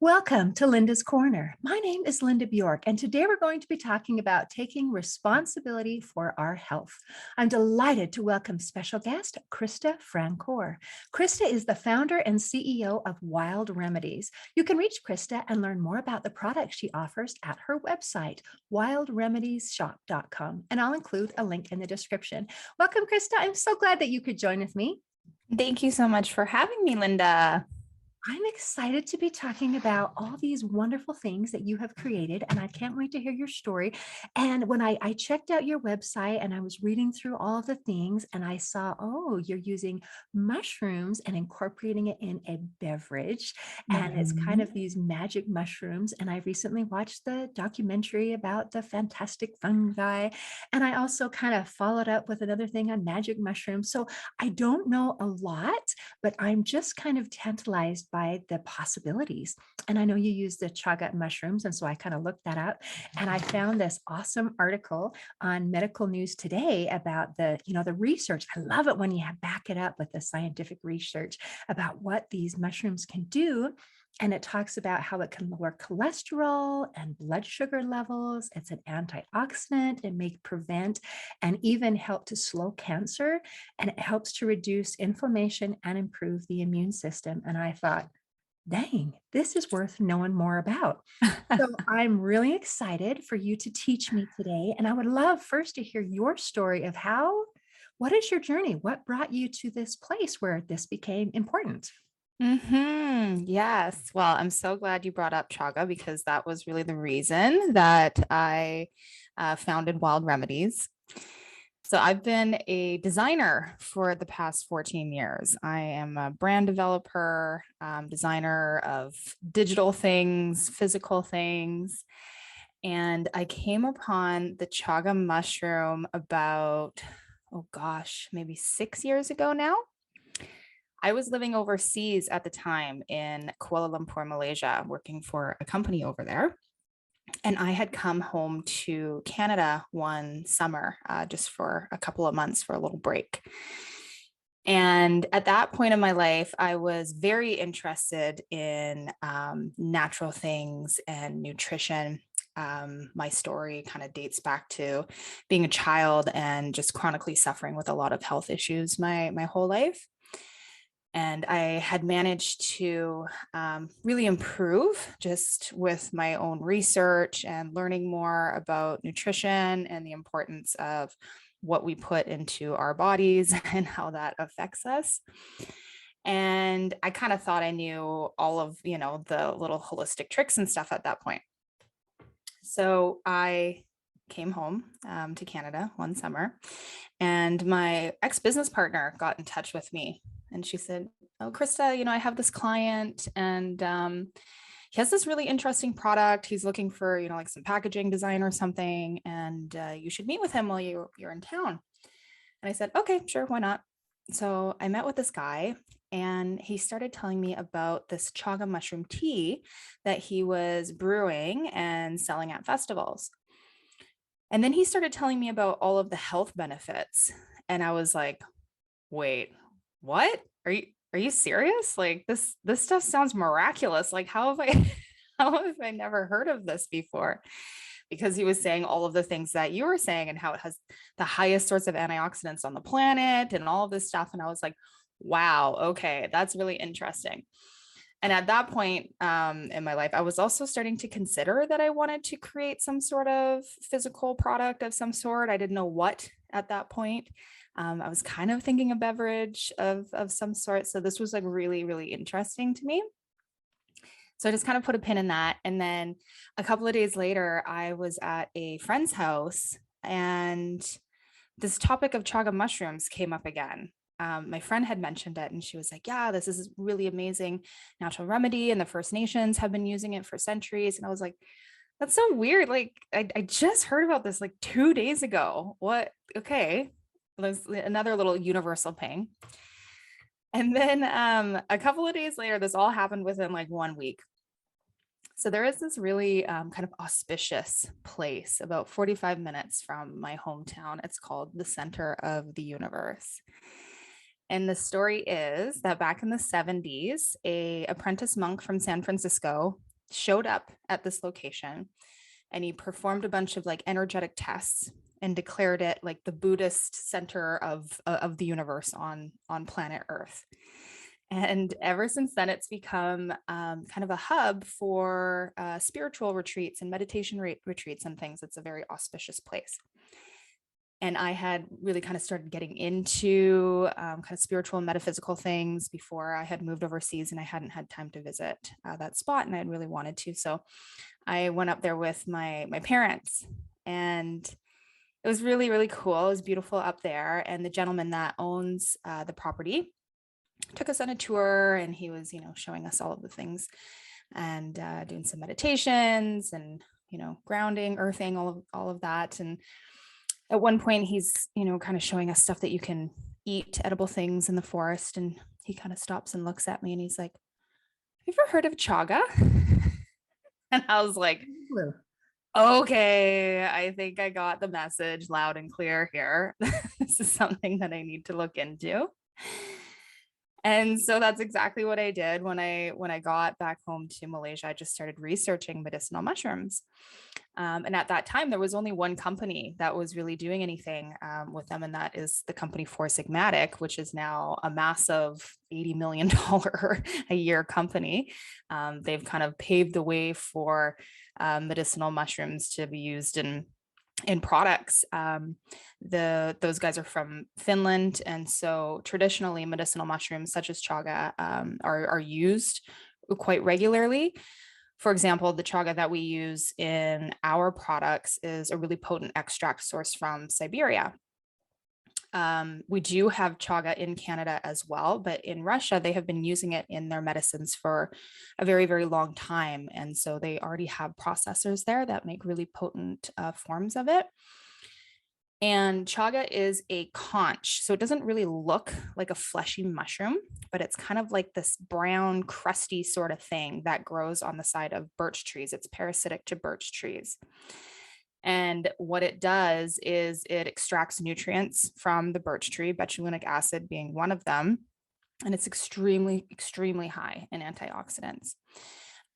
Welcome to Linda's Corner. My name is Linda Bjork, and today we're going to be talking about taking responsibility for our health. I'm delighted to welcome special guest Krysta Francoeur. Krysta is the founder and CEO of Wild Remedies. You can reach Krysta and learn more about the products she offers at her website, wildremediesshop.com, and I'll include a link in the description. Welcome, Krysta. I'm so glad that you could join with me. Thank you so much for having me, Linda. I'm excited to be talking about all these wonderful things that you have created, and I can't wait to hear your story. And when I checked out your website and I was reading through all of the things, and I saw, oh, you're using mushrooms and incorporating it in a beverage, and it's kind of these magic mushrooms. And I recently watched the documentary about the fantastic fungi, and I also kind of followed up with another thing on magic mushrooms. So I don't know a lot, but I'm just kind of tantalized by the possibilities. And I know you use the chaga mushrooms. And so I kind of looked that up and I found this awesome article on Medical News Today about the research. I love it when you back it up with the scientific research about what these mushrooms can do. And it talks about how it can lower cholesterol and blood sugar levels. It's an antioxidant. It may prevent and even help to slow cancer. And it helps to reduce inflammation and improve the immune system. And I thought, dang, this is worth knowing more about. So I'm really excited for you to teach me today. And I would love first to hear your story of what is your journey? What brought you to this place where this became important? Yes. Well, I'm so glad you brought up chaga because that was really the reason that I founded Wild Remedies. So I've been a designer for the past 14 years. I am a brand developer, designer of digital things, physical things. And I came upon the chaga mushroom about, oh gosh, maybe 6 years ago now. I was living overseas at the time in Kuala Lumpur, Malaysia, working for a company over there. And I had come home to Canada one summer just for a couple of months for a little break. And at that point in my life, I was very interested in natural things and nutrition. My story kind of dates back to being a child and just chronically suffering with a lot of health issues my whole life. And I had managed to really improve just with my own research and learning more about nutrition and the importance of what we put into our bodies and how that affects us. And I kind of thought I knew all of, the little holistic tricks and stuff at that point. So I came home to Canada one summer, and my ex-business partner got in touch with me. And she said, oh, Krysta, I have this client and he has this really interesting product. He's looking for, like some packaging design or something. And you should meet with him while you're in town. And I said, okay, sure. Why not? So I met with this guy and he started telling me about this chaga mushroom tea that he was brewing and selling at festivals. And then he started telling me about all of the health benefits. And I was like, wait, what? Are you serious? Like this stuff sounds miraculous. Like how have I how have I never heard of this before? Because he was saying all of the things that you were saying and how it has the highest sorts of antioxidants on the planet and all of this stuff. And I was like, wow, okay, that's really interesting. And at that point in my life, I was also starting to consider that I wanted to create some sort of physical product of some sort. I didn't know what at that point. I was kind of thinking a beverage of some sort. So this was like really, really interesting to me. So I just kind of put a pin in that. And then a couple of days later, I was at a friend's house and this topic of chaga mushrooms came up again. My friend had mentioned it and she was like, yeah, this is really amazing natural remedy. And the First Nations have been using it for centuries. And I was like, that's so weird. Like, I just heard about this like 2 days ago. What? Okay. There's another little universal ping. And then a couple of days later, this all happened within like 1 week. So there is this really kind of auspicious place about 45 minutes from my hometown. It's called the Center of the Universe. And the story is that back in the 70s, a apprentice monk from San Francisco showed up at this location and he performed a bunch of like energetic tests and declared it like the Buddhist center of the universe on planet Earth. And ever since then, it's become kind of a hub for spiritual retreats and meditation retreats and things. It's a very auspicious place. And I had really kind of started getting into kind of spiritual and metaphysical things before I had moved overseas, and I hadn't had time to visit that spot, and I really wanted to. So I went up there with my parents, and it was really, really cool. It was beautiful up there. And the gentleman that owns the property took us on a tour, and he was, showing us all of the things and doing some meditations and, grounding, earthing, all of that. And at one point he's, kind of showing us stuff that you can eat, edible things in the forest. And he kind of stops and looks at me and he's like, "Have you ever heard of chaga?" And I was like, okay, I think I got the message loud and clear here. This is something that I need to look into. And so that's exactly what I did when I got back home to Malaysia. I just started researching medicinal mushrooms. And at that time, there was only one company that was really doing anything with them, and that is the company Four Sigmatic, which is now a massive $80 million a year company. They've kind of paved the way for medicinal mushrooms to be used in products. Those guys are from Finland, and so traditionally medicinal mushrooms such as chaga are used quite regularly. For example, the chaga that we use in our products is a really potent extract sourced from Siberia. We do have chaga in Canada as well, but in Russia, they have been using it in their medicines for a very, very long time. And so they already have processors there that make really potent forms of it. And chaga is a conch. So it doesn't really look like a fleshy mushroom, but it's kind of like this brown, crusty sort of thing that grows on the side of birch trees. It's parasitic to birch trees. And what it does is it extracts nutrients from the birch tree, betulinic acid being one of them. And it's extremely, extremely high in antioxidants.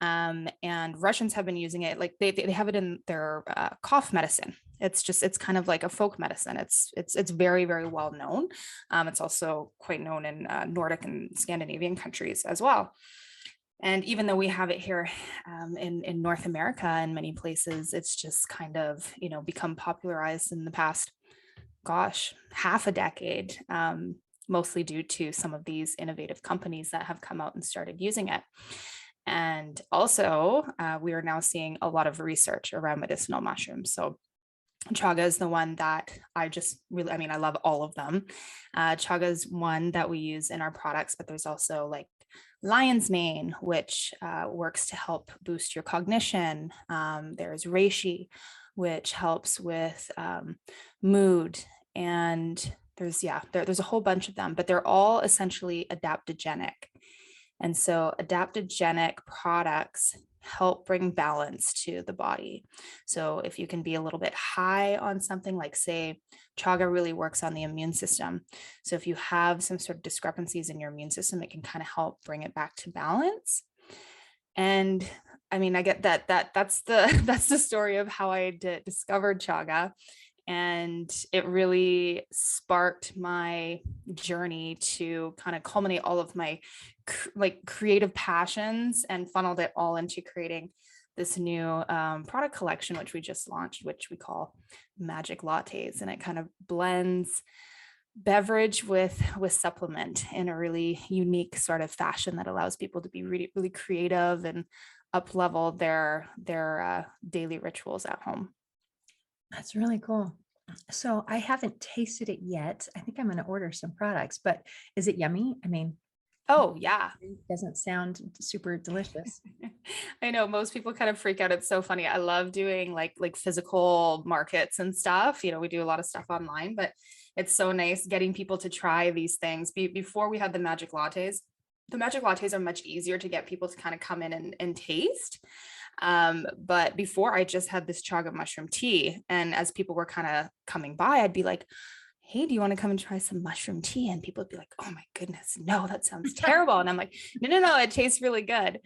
And Russians have been using it, like they have it in their cough medicine. It's kind of like a folk medicine. It's very, very well known. It's also quite known in Nordic and Scandinavian countries as well. And even though we have it here in North America in many places, it's just kind of, become popularized in the past, half a decade, mostly due to some of these innovative companies that have come out and started using it. And also, we are now seeing a lot of research around medicinal mushrooms. So chaga is the one that I just really, I love all of them. Chaga is one that we use in our products, but there's also like lion's mane, which works to help boost your cognition. There's reishi, which helps with mood. And there's a whole bunch of them, but they're all essentially adaptogenic. And so adaptogenic products help bring balance to the body. So if you can be a little bit high on something, like say chaga really works on the immune system. So if you have some sort of discrepancies in your immune system, it can kind of help bring it back to balance. And I get that's the story of how I discovered chaga. And it really sparked my journey to kind of culminate all of my creative passions and funneled it all into creating this new product collection, which we just launched, which we call Magic Lattes. And it kind of blends beverage with supplement in a really unique sort of fashion that allows people to be really, really creative and up level their daily rituals at home. That's really cool. So I haven't tasted it yet. I think I'm going to order some products, but is it yummy? Oh yeah. It doesn't sound super delicious. I know most people kind of freak out. It's so funny. I love doing like physical markets and stuff. We do a lot of stuff online, but it's so nice getting people to try these things. Before we had the magic lattes, are much easier to get people to kind of come in and taste. But before, I just had this chaga mushroom tea. And as people were kind of coming by, I'd be like, "Hey, do you want to come and try some mushroom tea?" And people would be like, "Oh my goodness, no, that sounds terrible." And I'm like, no, it tastes really good.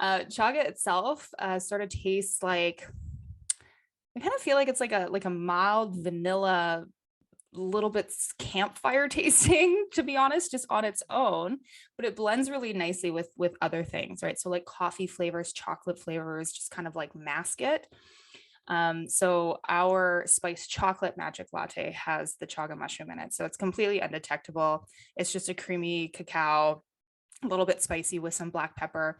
Chaga itself sort of tastes like, I kind of feel like it's like a mild vanilla, little bit campfire tasting, to be honest, just on its own, but it blends really nicely with other things, right? So like coffee flavors, chocolate flavors, just kind of like mask it. So our spiced chocolate magic latte has the chaga mushroom in it. So it's completely undetectable. It's just a creamy cacao, a little bit spicy with some black pepper.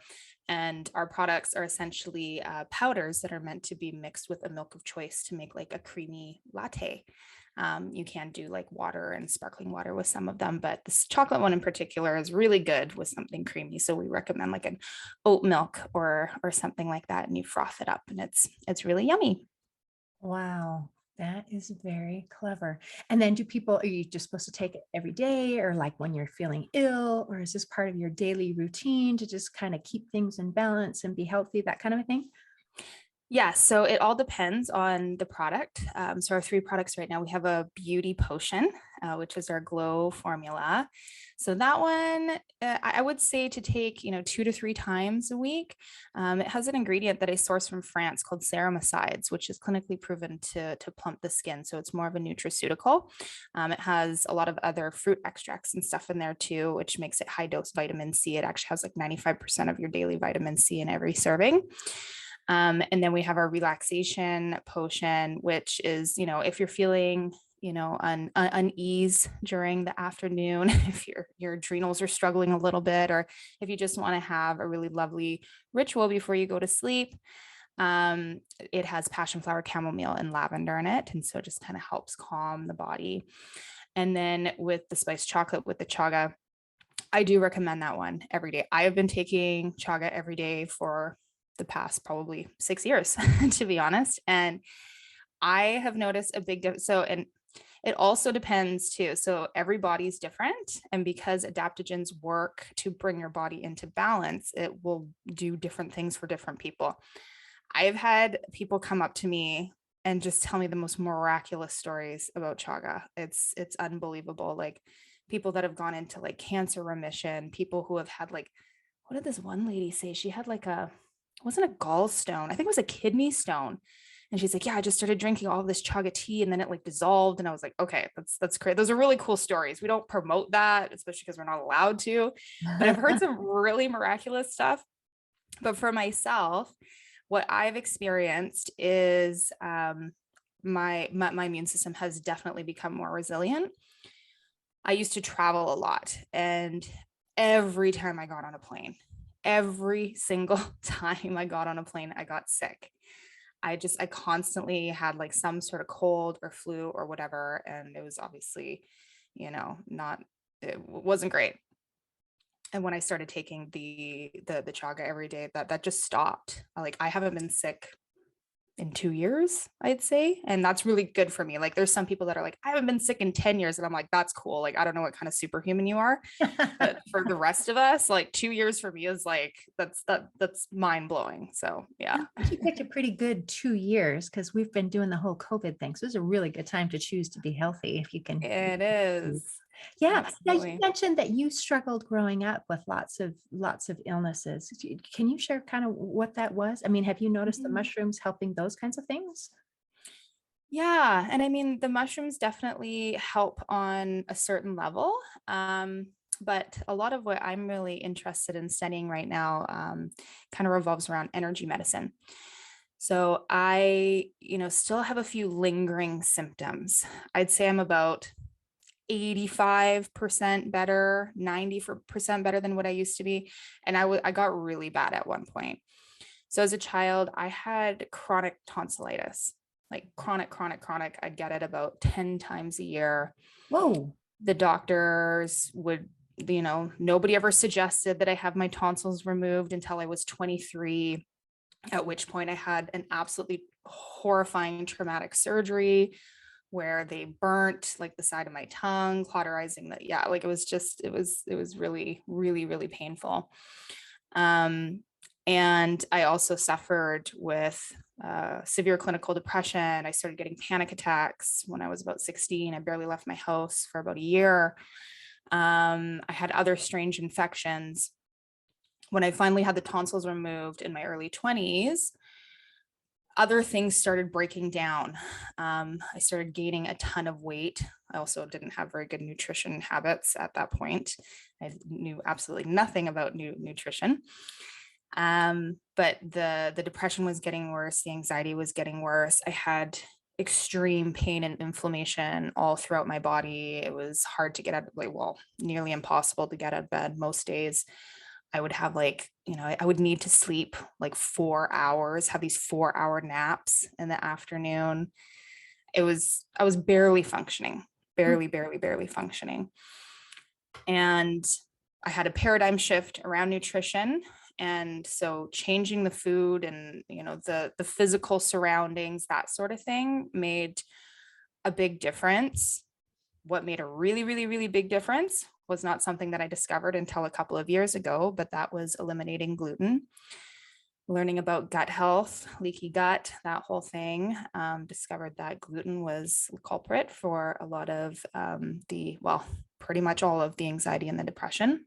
And our products are essentially powders that are meant to be mixed with a milk of choice to make like a creamy latte. You can do like water and sparkling water with some of them, but this chocolate one in particular is really good with something creamy. So we recommend like an oat milk or something like that, and you froth it up, and it's really yummy. Wow, that is very clever. And then are you just supposed to take it every day or like when you're feeling ill, or is this part of your daily routine to just kind of keep things in balance and be healthy, that kind of a thing? Yeah, so it all depends on the product. So our three products right now, we have a beauty potion, which is our glow formula. So that one, I would say to take, 2 to 3 times a week. It has an ingredient that I source from France called ceramicides, which is clinically proven to plump the skin. So it's more of a nutraceutical. It has a lot of other fruit extracts and stuff in there too, which makes it high dose vitamin C. It actually has like 95% of your daily vitamin C in every serving. And then we have our relaxation potion, which is, if you're feeling, unease during the afternoon, if your adrenals are struggling a little bit, or if you just want to have a really lovely ritual before you go to sleep, it has passion flower, chamomile, and lavender in it. And so it just kind of helps calm the body. And then with the spiced chocolate with the chaga, I do recommend that one every day. I have been taking chaga every day for the past probably 6 years, to be honest. And I have noticed a big difference. So, and it also depends too. So every body's different. And because adaptogens work to bring your body into balance, it will do different things for different people. I've had people come up to me and just tell me the most miraculous stories about chaga. It's unbelievable. Like people that have gone into like cancer remission, people who have had like, what did this one lady say? She had like it wasn't a gallstone. I think it was a kidney stone. And she's like, yeah, I just started drinking all of this chaga tea and then it like dissolved. And I was like, okay, that's great. Those are really cool stories. We don't promote that, especially because we're not allowed to. But I've heard some really miraculous stuff. But for myself, what I've experienced is my immune system has definitely become more resilient. I used to travel a lot, and every time I got on a plane, every single time I got on a plane, I got sick. I constantly had like some sort of cold or flu or whatever. And it was obviously, not, it wasn't great. And when I started taking the chaga every day, that just stopped. Like I haven't been sick in 2 years, I'd say. And that's really good for me. Like there's some people that are like, I haven't been sick in 10 years. And I'm like, that's cool. Like, I don't know what kind of superhuman you are. But for the rest of us, like 2 years for me is like, that's mind blowing. So I yeah, think you picked a pretty good 2 years because we've been doing the whole COVID thing. So it's a really good time to choose to be healthy if you can. it is. Yeah. Now you Absolutely. mentioned that you struggled growing up with lots of illnesses. Can you share kind of what that was? I mean, have you noticed the Mhm. mushrooms helping those kinds of things? Yeah. And I mean, the mushrooms definitely help on a certain level. But a lot of what I'm really interested in studying right now kind of revolves around energy medicine. So I, still have a few lingering symptoms. I'd say I'm about 85% better, 90% better than what I used to be. And I got really bad at one point. So as a child, I had chronic tonsillitis, like chronic, chronic, chronic. I'd get it about 10 times a year. Whoa. The doctors would, nobody ever suggested that I have my tonsils removed until I was 23, at which point I had an absolutely horrifying traumatic surgery where they burnt like the side of my tongue, cauterizing that. Yeah, like it was really, really, really painful. Um, and I also suffered with severe clinical depression. I started getting panic attacks when I was about 16. I barely left my house for about a year. I had other strange infections. when I finally had the tonsils removed in my early 20s, other things started breaking down. I started gaining a ton of weight. I also didn't have very good nutrition habits at that point. I knew absolutely nothing about nutrition. But the depression was getting worse. The anxiety was getting worse. I had extreme pain and inflammation all throughout my body. It was hard to get out, like, well, nearly impossible to get out of bed most days. I would have like, I would need to sleep like 4 hours, have these 4 hour naps in the afternoon. I was barely functioning, barely functioning. And I had a paradigm shift around nutrition. And so changing the food and, the physical surroundings, that sort of thing made a big difference. What made a really, really, really big difference was not something that I discovered until a couple of years ago, but that was eliminating gluten, learning about gut health, leaky gut, that whole thing. Discovered that gluten was the culprit for a lot of pretty much all of the anxiety and the depression.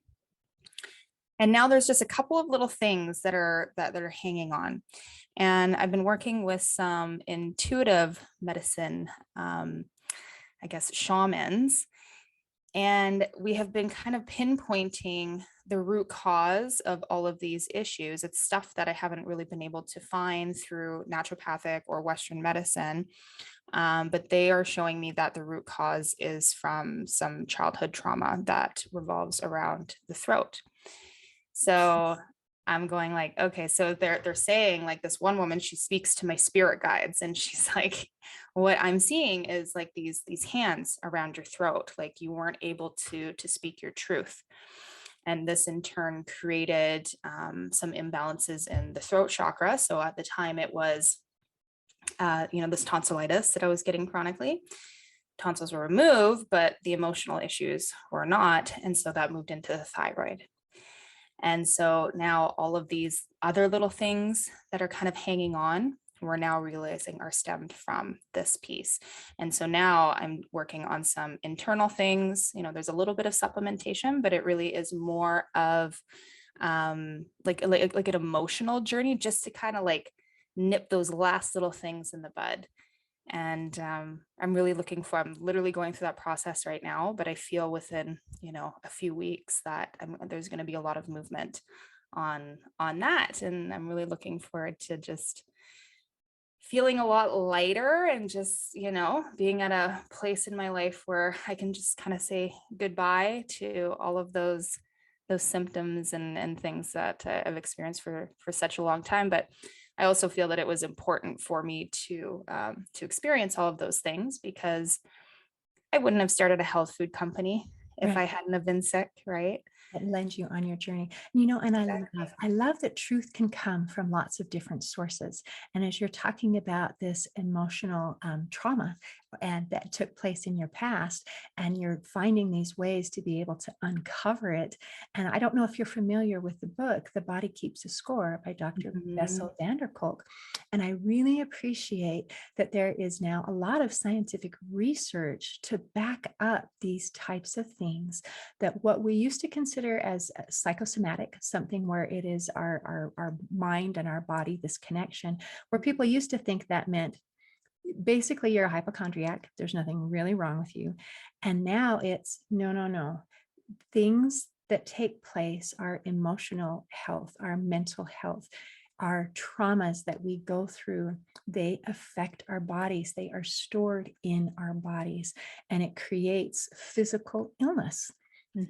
And now there's just a couple of little things that are hanging on. And I've been working with some intuitive medicine, I guess, shamans. And we have been kind of pinpointing the root cause of all of these issues. It's stuff that I haven't really been able to find through naturopathic or Western medicine. But they are showing me that the root cause is from some childhood trauma that revolves around the throat. So I'm going like, okay, so they're saying, like, this one woman, she speaks to my spirit guides, and she's like, what I'm seeing is like these hands around your throat, like you weren't able to speak your truth. And this in turn created some imbalances in the throat chakra. So at the time it was, this tonsillitis that I was getting chronically. Tonsils were removed, but the emotional issues were not. And so that moved into the thyroid. And so now all of these other little things that are kind of hanging on, we're now realizing are stemmed from this piece. And so now I'm working on some internal things. There's a little bit of supplementation, but it really is more of like an emotional journey, just to kind of like nip those last little things in the bud. And I'm literally going through that process right now, but I feel within, a few weeks that there's going to be a lot of movement on that. And I'm really looking forward to just feeling a lot lighter and just, being at a place in my life where I can just kind of say goodbye to all of those symptoms and things that I've experienced for such a long time. But I also feel that it was important for me to experience all of those things, because I wouldn't have started a health food company if Right. I hadn't have been sick, right? That lends you on your journey. And Exactly. I love that truth can come from lots of different sources. And as you're talking about this emotional trauma and that took place in your past, and you're finding these ways to be able to uncover it. And I don't know if you're familiar with the book, The Body Keeps a Score by Dr. Mhm. Bessel van der Kolk. And I really appreciate that there is now a lot of scientific research to back up these types of things, that what we used to consider as psychosomatic, something where it is our mind and our body, this connection, where people used to think that meant basically you're a hypochondriac, there's nothing really wrong with you. And now it's no. Things that take place, our emotional health, our mental health, our traumas that we go through, they affect our bodies. They are stored in our bodies, and it creates physical illness.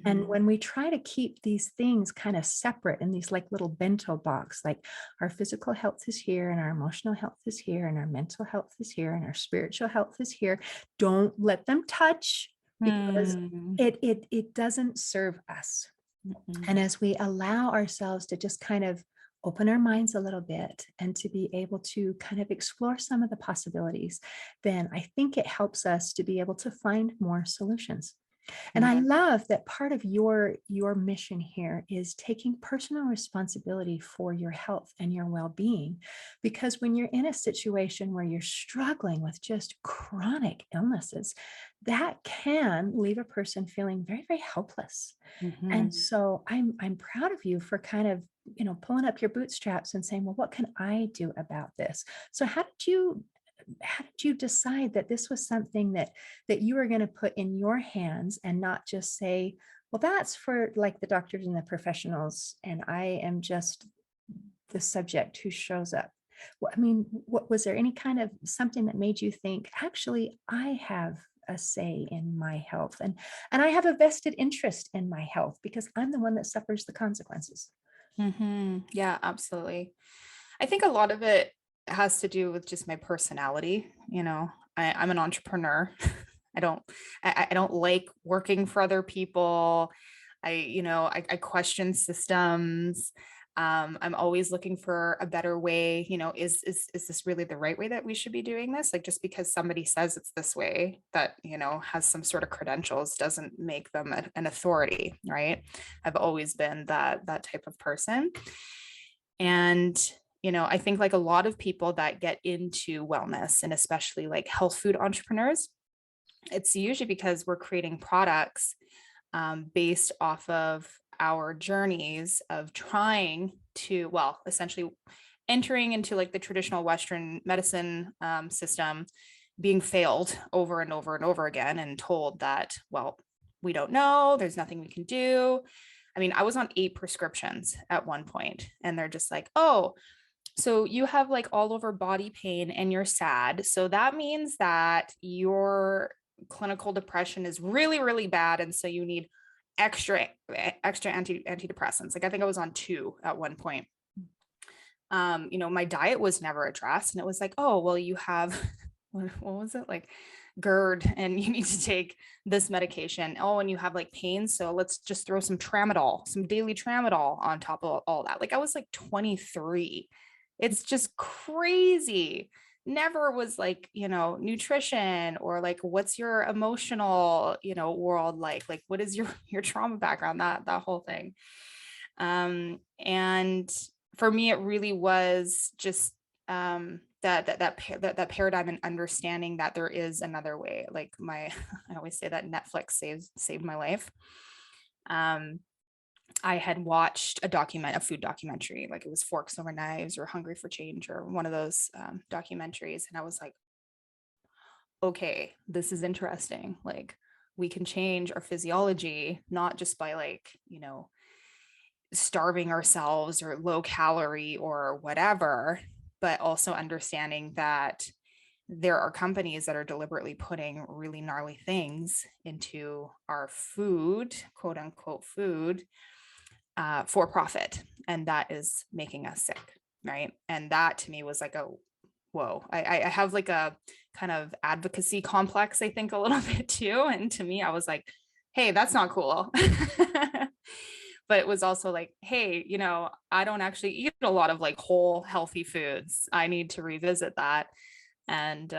And Mhm. when we try to keep these things kind of separate in these like little bento box, like our physical health is here and our emotional health is here and our mental health is here and our spiritual health is here, don't let them touch, because Hmm. it doesn't serve us. Mhm. And as we allow ourselves to just kind of open our minds a little bit and to be able to kind of explore some of the possibilities, then I think it helps us to be able to find more solutions. And I Mhm. love that part of your mission here is taking personal responsibility for your health and your well-being. Because when you're in a situation where you're struggling with just chronic illnesses, that can leave a person feeling very, very helpless. And Mhm. so I'm proud of you for kind of, pulling up your bootstraps and saying, well, what can I do about this? So how did you decide that this was something that you were going to put in your hands and not just say, well, that's for like the doctors and the professionals, and I am just the subject who shows up? I mean, what was there any kind of something that made you think, actually, I have a say in my health, and I have a vested interest in my health because I'm the one that suffers the consequences? Yeah, absolutely. I think a lot of it has to do with just my personality. I'm an entrepreneur. I don't, I don't like working for other people. I question systems. I'm always looking for a better way. Is this really the right way that we should be doing this? Like, just because somebody says it's this way that, has some sort of credentials doesn't make them an authority, right? I've always been that type of person. And I think like a lot of people that get into wellness, and especially like health food entrepreneurs, it's usually because we're creating products based off of our journeys of trying to, well, essentially entering into like the traditional Western medicine system, being failed over and over and over again, and told that, well, we don't know, there's nothing we can do. I mean, I was on 8 prescriptions at one point, and they're just like, oh, so you have like all over body pain and you're sad. So that means that your clinical depression is really, really bad. And so you need extra antidepressants. Like I think I was on 2 at one point. My diet was never addressed. And it was like, oh, well, you have what was it? Like GERD, and you need to take this medication. Oh, and you have like pain. So let's just throw some daily tramadol on top of all that. Like I was like 23. It's just crazy. Never was like, nutrition or like what's your emotional, world like what is your trauma background, that whole thing. And for me, it really was just that paradigm and understanding that there is another way. Like I always say that Netflix saved my life. Um, I had watched a food documentary, like it was Forks Over Knives or Hungry for Change or one of those documentaries, and I was like, okay, this is interesting. Like we can change our physiology not just by like starving ourselves or low calorie or whatever, but also understanding that there are companies that are deliberately putting really gnarly things into our food, quote unquote food, for profit. And that is making us sick. Right. And that to me was like a whoa. I have like a kind of advocacy complex, I think, a little bit too. And to me, I was like, hey, that's not cool. But it was also like, hey, I don't actually eat a lot of like whole healthy foods. I need to revisit that. And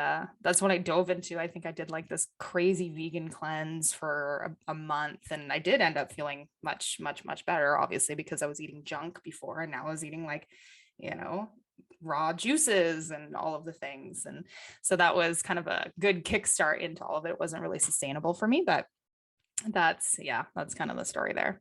that's when I dove into, I think I did like this crazy vegan cleanse for a month. And I did end up feeling much, much, much better, obviously, because I was eating junk before. And now I was eating like, you know, raw juices and all of the things. And so that was kind of a good kickstart into all of it. It wasn't really sustainable for me, but that's kind of the story there.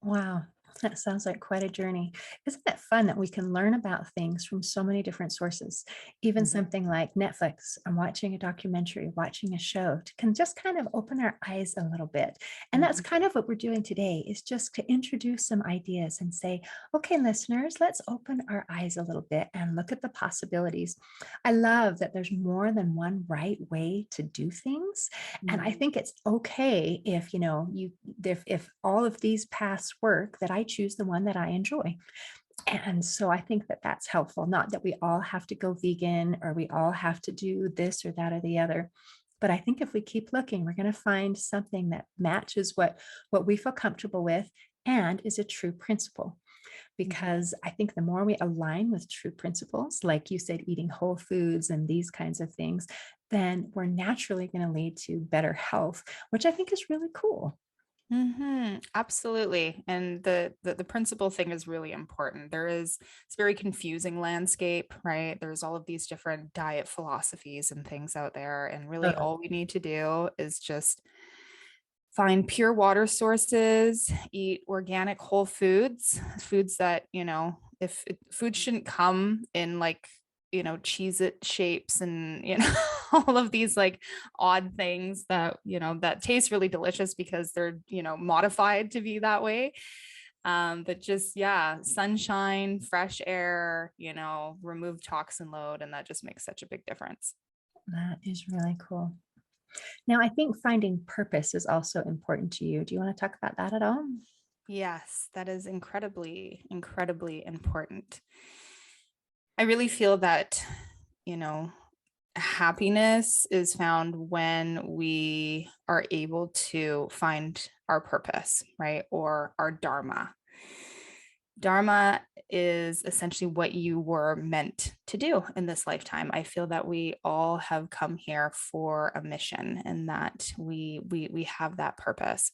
Wow, that sounds like quite a journey. Isn't it fun that we can learn about things from so many different sources? Even Mhm. something like Netflix and watching a documentary, watching a show can just kind of open our eyes a little bit. And that's Mhm. kind of what we're doing today, is just to introduce some ideas and say, okay, listeners, let's open our eyes a little bit and look at the possibilities. I love that there's more than one right way to do things. And I Mhm. think it's okay if, if all of these paths work, that I choose the one that I enjoy. And so I think that that's helpful. Not that we all have to go vegan or we all have to do this or that or the other. But I think if we keep looking, we're going to find something that matches what we feel comfortable with and is a true principle. because I think the more we align with true principles, like you said, eating whole foods and these kinds of things, then we're naturally going to lead to better health, which I think is really cool. Absolutely. And the principal thing is really important. It's a very confusing landscape, right? There's all of these different diet philosophies and things out there. And really Uh, all we need to do is just find pure water sources, eat organic whole foods, foods that, if food shouldn't come in like, cheese it shapes and, all of these like odd things that, that taste really delicious because they're, modified to be that way. But just, yeah, sunshine, fresh air, remove toxin load, and that just makes such a big difference. that is really cool. Now, I think finding purpose is also important to you. Do you want to talk about that at all? Yes, that is incredibly, incredibly important. I really feel that, you know, happiness is found when we are able to find our purpose, right? Or our dharma. Dharma is essentially what you were meant to do in this lifetime. I feel that we all have come here for a mission and that we have that purpose.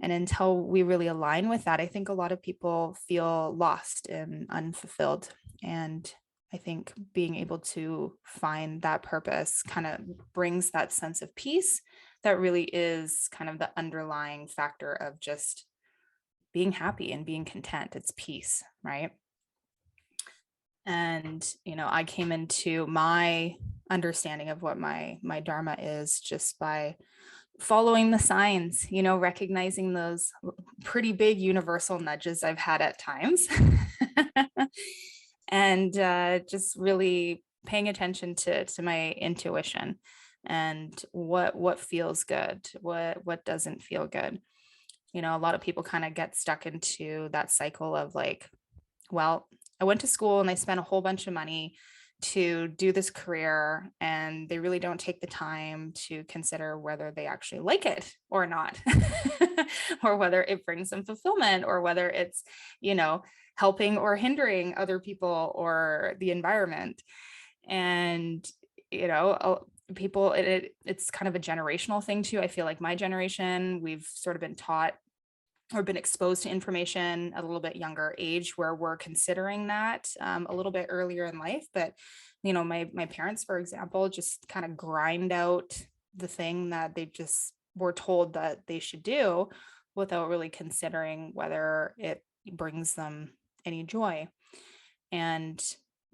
And until we really align with that, I think a lot of people feel lost and unfulfilled. And I think being able to find that purpose kind of brings that sense of peace that really is kind of the underlying factor of just being happy and being content. It's peace, right? And I came into my understanding of what my dharma is just by following the signs, recognizing those pretty big universal nudges I've had at times. And just really paying attention to my intuition and what feels good, what doesn't feel good. A lot of people kind of get stuck into that cycle of like, well, I went to school and I spent a whole bunch of money to do this career, and they really don't take the time to consider whether they actually like it or not, or whether it brings them fulfillment, or whether it's, helping or hindering other people or the environment. And, people, it's kind of a generational thing too. I feel like my generation, we've sort of been taught or been exposed to information at a little bit younger age where we're considering that a little bit earlier in life. But, my parents, for example, just kind of grind out the thing that they just were told that they should do without really considering whether it brings them any joy. And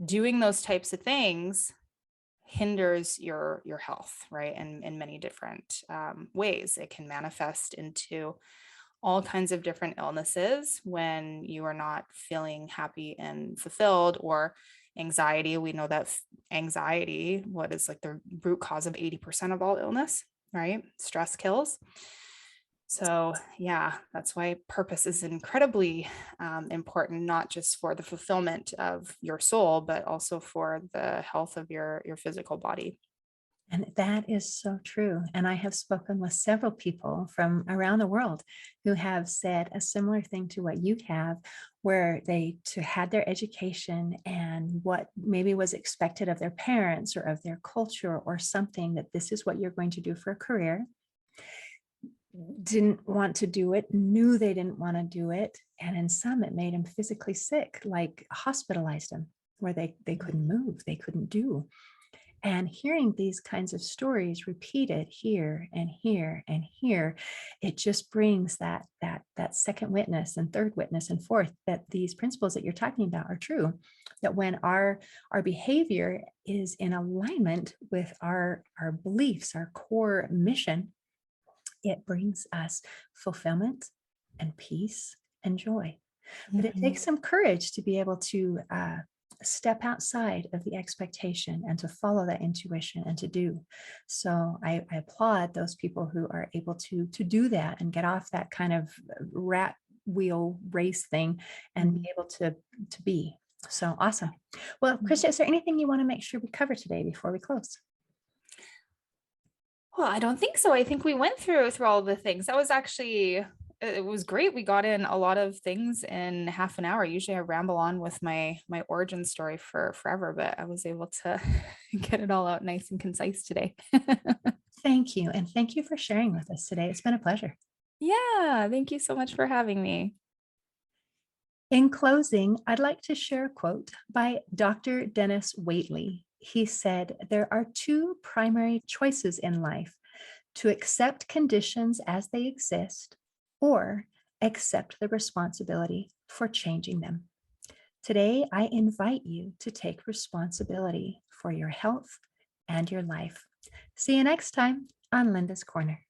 doing those types of things hinders your health, right? And in many different ways. It can manifest into all kinds of different illnesses when you are not feeling happy and fulfilled, or anxiety. We know that anxiety, what is like the root cause of 80% of all illness, right? Stress kills. So yeah, that's why purpose is incredibly important, not just for the fulfillment of your soul, but also for the health of your physical body. And that is so true. And I have spoken with several people from around the world who have said a similar thing to what you have, where they had their education and what maybe was expected of their parents or of their culture or something, that this is what you're going to do for a career. Didn't want to do it, knew they didn't want to do it. And in some, it made them physically sick, like hospitalized them, where they couldn't move, they couldn't do. And hearing these kinds of stories repeated here and here and here, it just brings that second witness and third witness and fourth, that these principles that you're talking about are true. That when our behavior is in alignment with our beliefs, our core mission, it brings us fulfillment and peace and joy. But it Mhm. takes some courage to be able to step outside of the expectation and to follow that intuition and to do. So I applaud those people who are able to do that and get off that kind of rat wheel race thing and be Mhm. able to be. So awesome. Well, Krista, is there anything you want to make sure we cover today before we close? Well, I don't think so. I think we went through all the things. That was actually it was great. We got in a lot of things in half an hour. Usually I ramble on with my origin story for forever, but I was able to get it all out nice and concise today. Thank you. And thank you for sharing with us today. It's been a pleasure. Yeah, thank you so much for having me. In closing, I'd like to share a quote by Dr. Dennis Waitley. He said, "There are two primary choices in life: to accept conditions as they exist or accept the responsibility for changing them." Today, I invite you to take responsibility for your health and your life. See you next time on Linda's Corner.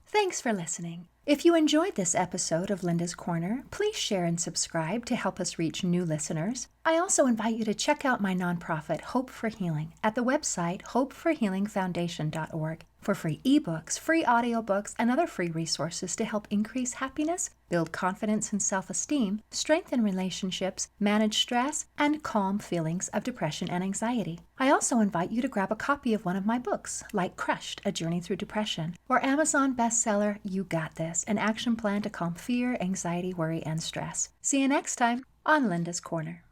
Thanks for listening. If you enjoyed this episode of Linda's Corner, please share and subscribe to help us reach new listeners. I also invite you to check out my nonprofit, Hope for Healing, at the website hopeforhealingfoundation.org for free ebooks, free audiobooks, and other free resources to help increase happiness, build confidence and self-esteem, strengthen relationships, manage stress, and calm feelings of depression and anxiety. I also invite you to grab a copy of one of my books, like Crushed, A Journey Through Depression, or Amazon bestseller, You Got This, an action plan to calm fear, anxiety, worry, and stress. See you next time on Linda's Corner.